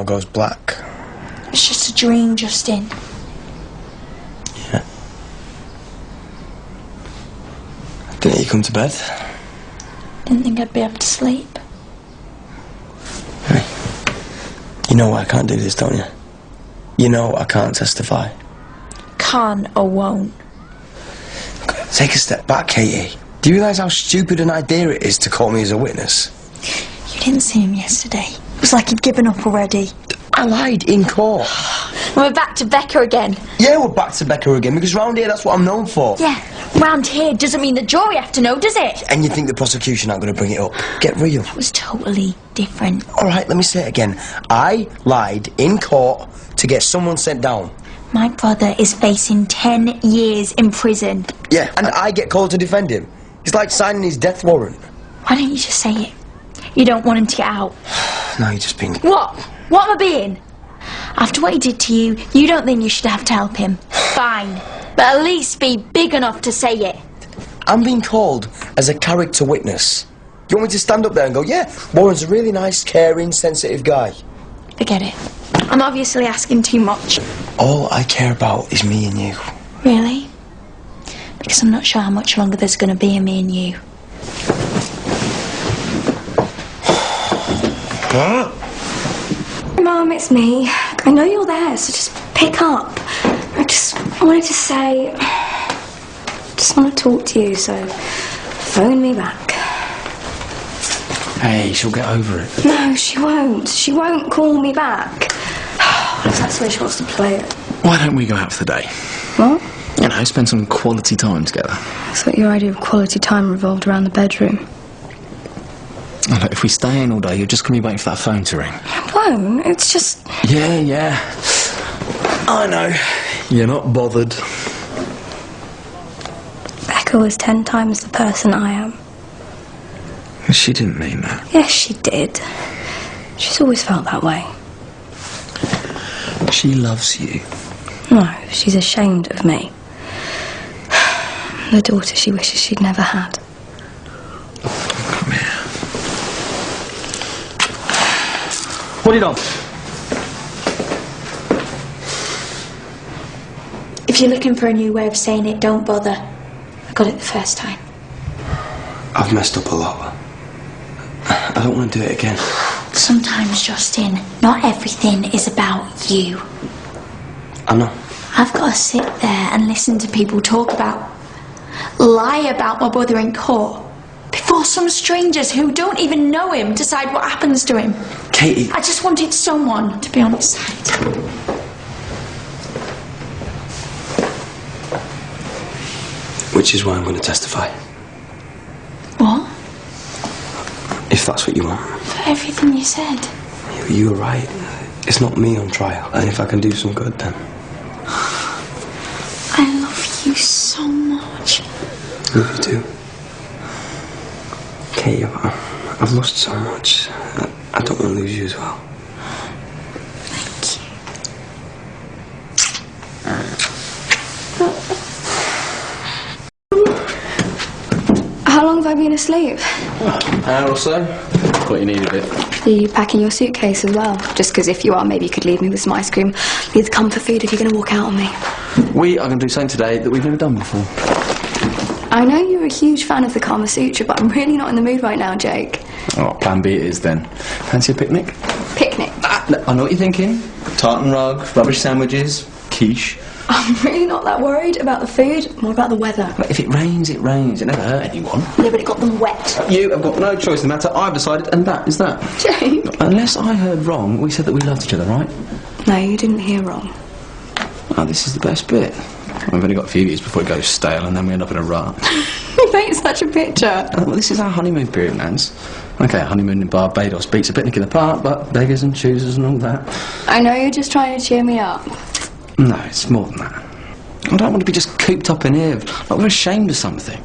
all goes black. It's just a dream, Justin. Yeah. Didn't you come to bed? Didn't think I'd be able to sleep. Hey. You know I can't do this, don't you? You know I can't testify. Can't or won't. Take a step back, Katie. Do you realise how stupid an idea it is to call me as a witness? You didn't see him yesterday. It was like he'd given up already. I lied in court. And we're back to Becca again. Yeah, we're back to Becca again, because round here that's what I'm known for. Yeah, round here doesn't mean the jury have to know, does it? And you think the prosecution aren't going to bring it up? Get real. It was totally different. Alright, let me say it again. I lied in court to get someone sent down. My brother is facing 10 years in prison. Yeah, and I get called to defend him. It's like signing his death warrant. Why don't you just say it? You don't want him to get out. No, you're just being... What? What am I being? After what he did to you, you don't think you should have to help him. Fine. But at least be big enough to say it. I'm being called as a character witness. You want me to stand up there and go, yeah, Warren's a really nice, caring, sensitive guy? Forget it. I'm obviously asking too much. All I care about is me and you. Really? Because I'm not sure how much longer there's going to be in me and you. Huh? Mum, it's me. I know you're there, so just pick up. I wanted to say... just want to talk to you, so phone me back. Hey, she'll get over it. No, she won't. She won't call me back. If that's the way she wants to play it. Why don't we go out for the day? What? You know, spend some quality time together. I thought your idea of quality time revolved around the bedroom. Oh, look, if we stay in all day, you're just going to be waiting for that phone to ring. I won't. It's just... Yeah. I know. You're not bothered. Becca was 10 times the person I am. She didn't mean that. Yes, she did. She's always felt that way. She loves you. No, she's ashamed of me. The daughter she wishes she'd never had. Come here. Put it on. If you're looking for a new way of saying it, don't bother. I got it the first time. I've messed up a lot. I don't want to do it again. Sometimes, Justin, not everything is about you. I know. I've got to sit there and listen to people lie about my brother in court before some strangers who don't even know him decide what happens to him. Katie. I just wanted someone to be on his side. Which is why I'm going to testify. What? If that's what you want. For everything you said. You were right. It's not me on trial. And if I can do some good, then... I love you so much. I love you too. Katie, I've lost so much. I don't want to lose you as well. Thank you. How long have I been asleep? An hour or so. Thought you needed it. Are you packing your suitcase as well? Just because if you are, maybe you could leave me with some ice cream. Leave the comfort food if you're going to walk out on me. We are going to do something today that we've never done before. I know you're a huge fan of the Kama Sutra, but I'm really not in the mood right now, Jake. Oh, plan B it is then. Fancy a picnic? Picnic? I know what you're thinking. Tartan rug, rubbish sandwiches, quiche. I'm really not that worried about the food, more about the weather. But if it rains, it rains. It never hurt anyone. Yeah, but it got them wet. You have got no choice in the matter. I've decided, and that is that. Jake? Unless I heard wrong, we said that we loved each other, right? No, you didn't hear wrong. Oh, this is the best bit. We've only got a few years before it goes stale, and then we end up in a rut. You paint such a picture. Well, this is our honeymoon period, Nance. Okay, a honeymoon in Barbados beats a picnic in the park, but beggars and choosers and all that. I know you're just trying to cheer me up. No, it's more than that. I don't want to be just cooped up in here, like we're ashamed of something.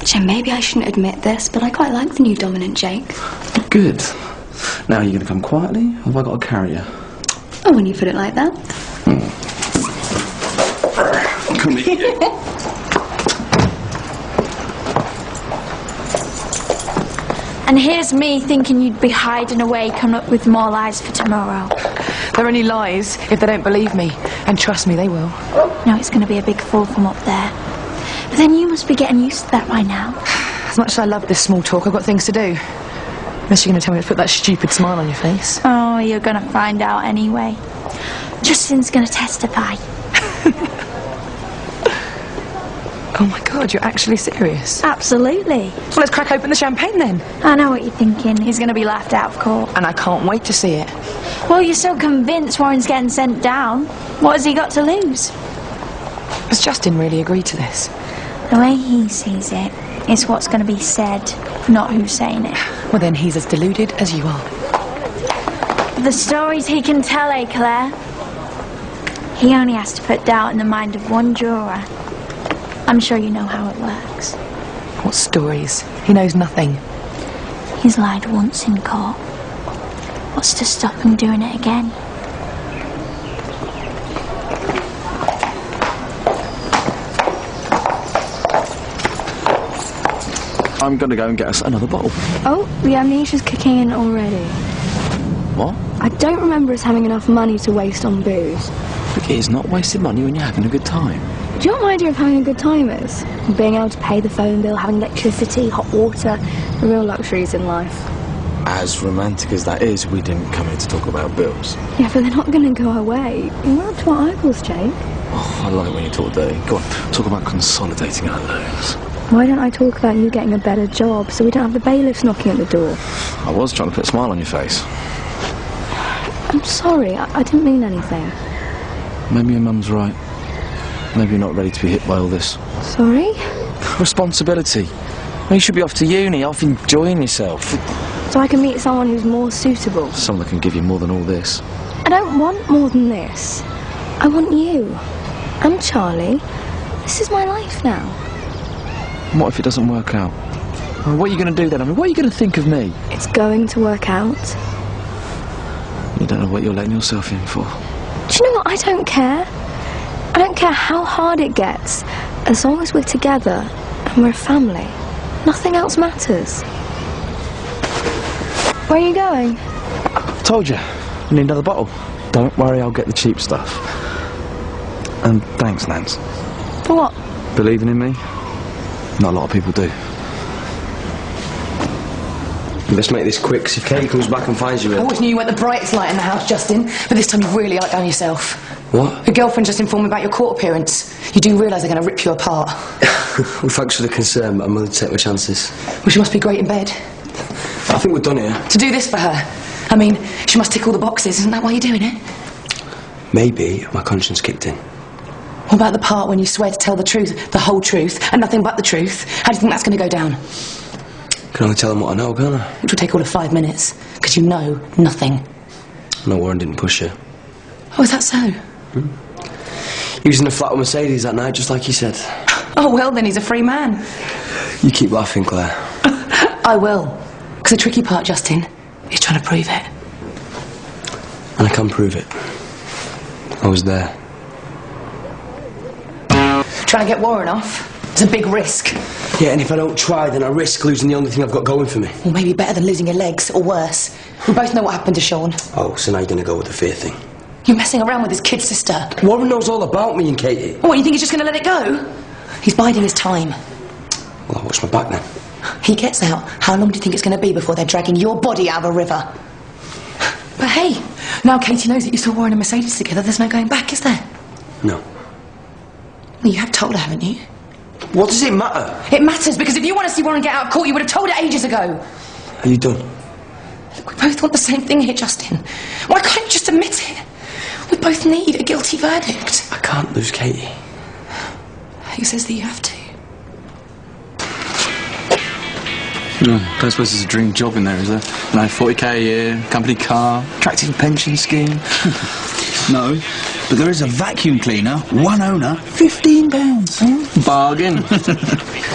Jim, maybe I shouldn't admit this, but I quite like the new dominant Jake. Good. Now, are you going to come quietly, or have I got to carry you? Oh, when you put it like that. Come here. And here's me thinking you'd be hiding away, coming up with more lies for tomorrow. They're only lies if they don't believe me. And trust me, they will. No, it's going to be a big fall from up there. But then you must be getting used to that by now. As much as I love this small talk, I've got things to do. Unless you're going to tell me to put that stupid smile on your face. Oh, you're going to find out anyway. Justin's going to testify. Oh my God, you're actually serious? Absolutely. Well, let's crack open the champagne then. I know what you're thinking. He's going to be laughed out of court. And I can't wait to see it. Well, you're so convinced Warren's getting sent down. What has he got to lose? Has Justin really agreed to this? The way he sees it, it's what's going to be said, not who's saying it. Well, then he's as deluded as you are. The stories he can tell, eh, Claire? He only has to put doubt in the mind of one juror. I'm sure you know how it works. What stories? He knows nothing. He's lied once in court. What's to stop him doing it again? I'm going to go and get us another bottle. Oh, the amnesia's kicking in already. What? I don't remember us having enough money to waste on booze. Look, it is not wasting money when you're having a good time. Do you know what my idea of having a good time is? Being able to pay the phone bill, having electricity, hot water, the real luxuries in life. As romantic as that is, we didn't come here to talk about bills. Yeah, but they're not going to go away. We're up to our eyeballs, Jake. Oh, I like when you talk dirty. Go on, talk about consolidating our loans. Why don't I talk about you getting a better job so we don't have the bailiffs knocking at the door? I was trying to put a smile on your face. I'm sorry, I didn't mean anything. Maybe your mum's right. Maybe you're not ready to be hit by all this. Sorry? Responsibility. Well, you should be off to uni, off enjoying yourself. So I can meet someone who's more suitable. Someone that can give you more than all this. I don't want more than this. I want you. I'm Charlie. This is my life now. And what if it doesn't work out? Well, what are you going to do then? I mean, what are you going to think of me? It's going to work out. You don't know what you're letting yourself in for. Do you know what? I don't care. I don't care how hard it gets. As long as we're together and we're a family. Nothing else matters. Where are you going? Told you. You need another bottle. Don't worry, I'll get the cheap stuff. And thanks, Nance. For what? Believing in me? Not a lot of people do. Let's make this quick, 'cause if Katy comes back and finds you I ill... always knew you weren't the brightest light in the house, Justin. But this time you really outdone yourself. What? Your girlfriend just informed me about your court appearance. You do realise they're going to rip you apart. Well, thanks for the concern, but I'm willing to take my chances. Well, she must be great in bed. I think we're done here. To do this for her. I mean, she must tick all the boxes. Isn't that why you're doing it? Maybe my conscience kicked in. What about the part when you swear to tell the truth, the whole truth, and nothing but the truth? How do you think that's going to go down? I can only tell them what I know, can't I? Which will take all of 5 minutes, because you know nothing. No, Warren didn't push her. Oh, is that so? He was in the flat with Mercedes that night, just like he said. Oh, well, then he's a free man. You keep laughing, Claire. I will. Because the tricky part, Justin, is trying to prove it. And I can prove it. I was there. Trying to get Warren off is a big risk. Yeah, and if I don't try, then I risk losing the only thing I've got going for me. Or maybe better than losing your legs, or worse. We both know what happened to Sean. Oh, so now you're going to go with the fear thing. You're messing around with his kid sister. Warren knows all about me and Katy. What, you think he's just going to let it go? He's biding his time. Well, I'll watch my back then. He gets out. How long do you think it's going to be before they're dragging your body out of a river? But hey, now Katy knows that you saw Warren and Mercedes together, there's no going back, is there? No. Well, you have told her, haven't you? What does it matter? It matters, because if you want to see Warren get out of court, you would have told her ages ago. Are you done? Look, we both want the same thing here, Justin. Why can't you just admit it? We both need a guilty verdict. I can't lose Katy. Who says that you have to? No, I don't suppose there's a dream job in there, is there? No, 40k a year, company car, attractive pension scheme. No, but there is a vacuum cleaner, one owner, £15. Bargain.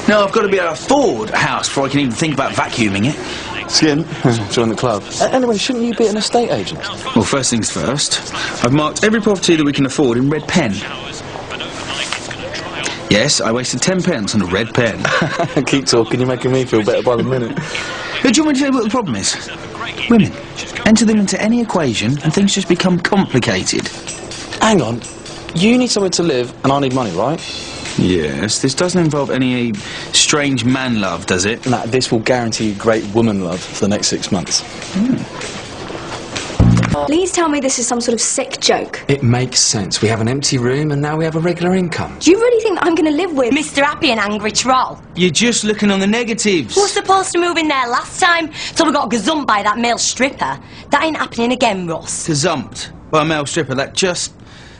No, I've got to be able to afford a house before I can even think about vacuuming it. Skin. Join the club. Anyway, shouldn't you be an estate agent? Well, first things first, I've marked every property that we can afford in red pen. Yes, I wasted 10 pence on a red pen. Keep talking, you're making me feel better by the minute. Do you want me to tell you what the problem is? Women. Enter them into any equation and things just become complicated. Hang on. You need somewhere to live and I need money, right? Yes, this doesn't involve any strange man love, does it? Nah, this will guarantee you great woman love for the next 6 months. Please tell me this is some sort of sick joke. It makes sense. We have an empty room and now we have a regular income. Do you really think that I'm going to live with Mr. Happy and Angry Troll? You're just looking on the negatives. We were supposed to move in there last time, so we got gazumped by that male stripper. That ain't happening again, Ross. Gazumped by a male stripper, that just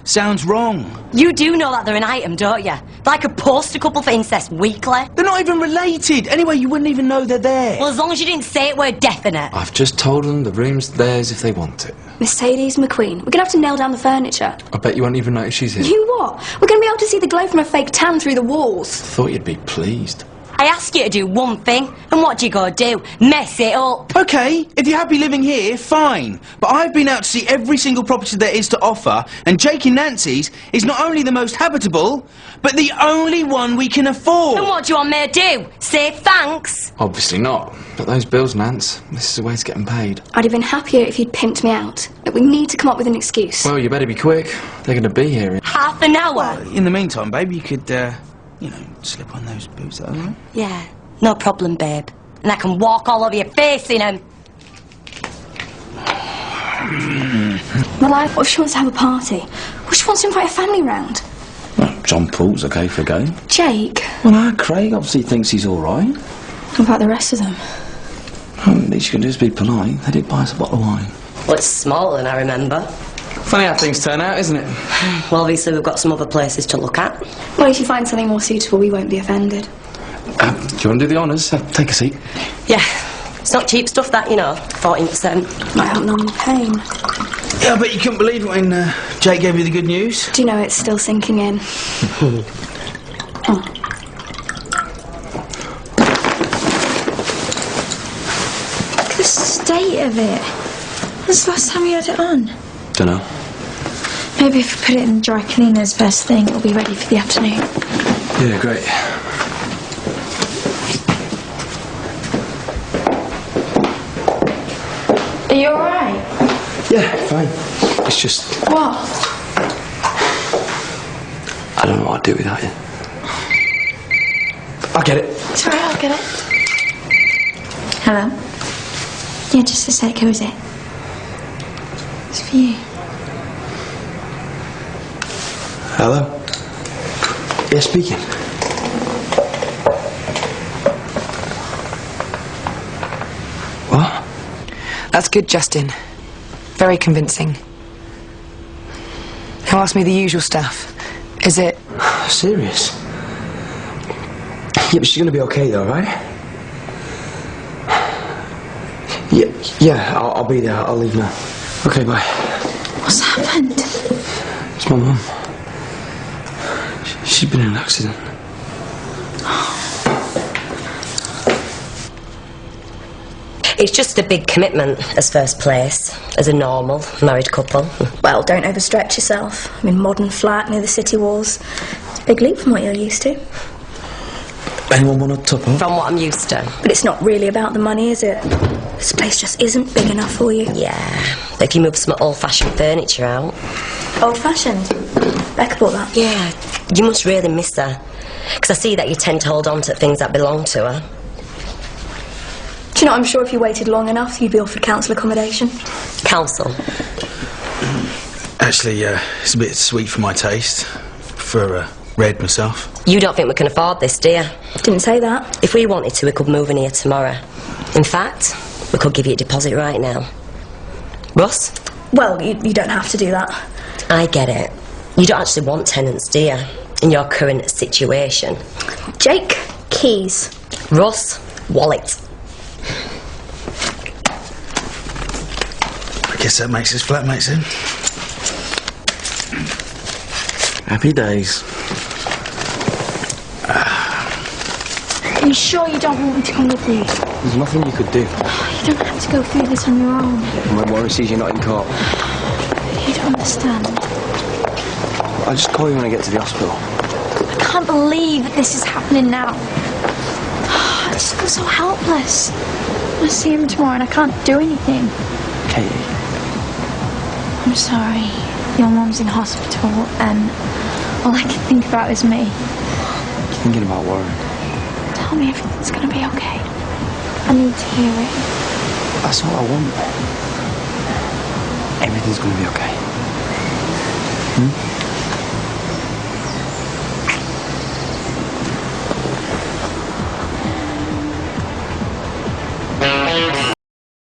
sounds wrong. You do know that they're an item, don't you? Like a poster couple for Incest Weekly. They're not even related. Anyway, you wouldn't even know they're there. Well, as long as you didn't say it, we're definite. I've just told them the room's theirs if they want it. Mercedes McQueen? We're going to have to nail down the furniture. I bet you won't even notice she's here. You what? We're going to be able to see the glow from a fake tan through the walls. Thought you'd be pleased. I ask you to do one thing, and what do you go do? Mess it up. Okay, if you're happy living here, fine. But I've been out to see every single property there is to offer, and Jake and Nancy's is not only the most habitable, but the only one we can afford. And what do you want me to do? Say thanks? Obviously not. But those bills, Nance, this is a way to get them paid. I'd have been happier if you'd pimped me out. But we need to come up with an excuse. Well, you better be quick. They're going to be here in... Half an hour? In the meantime, babe, you could, you know, slip on those boots, that all right? Yeah, no problem, babe. And I can walk all over your face in them. Well, what if she wants to have a party? What if she wants to invite a family round? Well, John Paul's okay for a go. Jake? Well, Craig obviously thinks he's all right. What about the rest of them? Well, the least you can do is be polite. They did buy us a bottle of wine. Well, it's smaller than I remember. Funny how things turn out, isn't it? Well, obviously we've got some other places to look at. Well, if you find something more suitable, we won't be offended. Do you want to do the honours? Take a seat. Yeah, it's not cheap stuff that, you know, 14%. Might help numb the pain. Yeah, I bet you couldn't believe it when Jake gave you the good news. Do you know it's still sinking in? Oh. Look at the state of it. When's the last time you had it on? Dunno. Maybe if we put it in the dry cleaners first thing, it'll be ready for the afternoon. Yeah, great. Are you alright? Yeah, fine. It's just... What? I don't know what I'd do without you. I'll get it. It's alright, I'll get it. Hello? Yeah, just a sec, who is it? It's for you. Hello? Yeah, speaking. What? That's good, Justin. Very convincing. He'll ask me the usual stuff. Is it... Serious? Yeah, but she's gonna be okay though, right? Yeah, I'll be there. I'll leave now. Okay, bye. What's happened? It's my mum. She's been in an accident. It's just a big commitment as first place, as a normal married couple. Well, don't overstretch yourself. I mean, modern flat near the city walls. It's a big leap from what you're used to. Anyone want to top up? From what I'm used to. But it's not really about the money, is it? This place just isn't big enough for you. Yeah, but if you move some old-fashioned furniture out... Old-fashioned? Becca bought that. Yeah, you must really miss her. Because I see that you tend to hold on to things that belong to her. Do you know, I'm sure if you waited long enough, you'd be offered council accommodation. Council? Actually, it's a bit sweet for my taste. For red myself. You don't think we can afford this, do you? Didn't say that. If we wanted to, we could move in here tomorrow. In fact, we could give you a deposit right now. Russ? Well, you don't have to do that. I get it. You don't actually want tenants, do you? In your current situation. Jake, keys. Russ, wallet. I guess that makes us flatmates then. Happy days. Are you sure you don't want me to come with you? There's nothing you could do. You don't have to go through this on your own. My worry sees you're not in court. You don't understand. I'll just call you when I get to the hospital. I can't believe that this is happening now. I just feel so helpless. I see him tomorrow and I can't do anything. Katie. I'm sorry. Your mum's in hospital and all I can think about is me. You're thinking about Warren. Tell me everything's gonna be okay. I need to hear it. That's all I want. Everything's gonna be okay. Hmm?